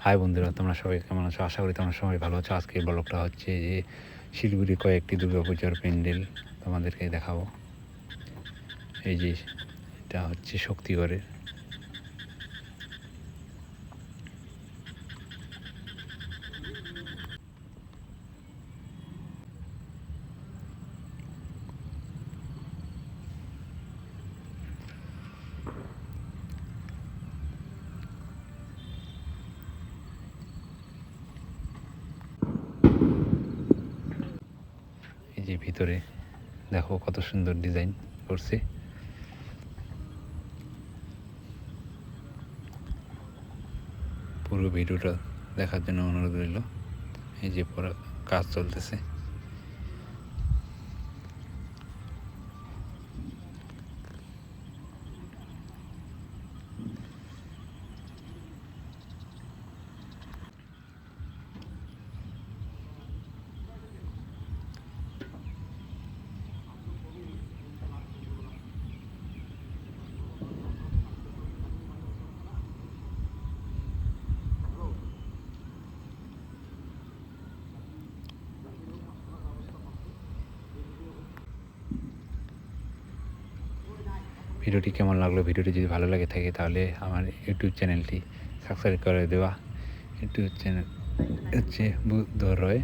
High বন্ধুরা, তোমরা সবাই কেমন আছো? আশা করি তোমরা সবাই ভালো আছো। আজকের ব্লগটা হচ্ছে যে শিলিগুড়ির কয়েকটি দুর্গাপূজার প্যান্ডেল তোমাদেরকে দেখাবো। এই যে এটা হচ্ছে শক্তিগড়ের। এই যে ভিতরে দেখো কত সুন্দর ডিজাইন করছে। পুরো ভিডিওটা দেখার জন্য অনুরোধ রইল। এই যে পুরো কাজ চলতেছে। ভিডিওটি কেমন লাগলো? ভিডিওটি যদি ভালো লাগে থাকে তাহলে আমার ইউটিউব চ্যানেলটি সাবস্ক্রাইব করে দেওয়া। ইউটিউব চ্যানেল হচ্ছে বুদ্ধ রয়।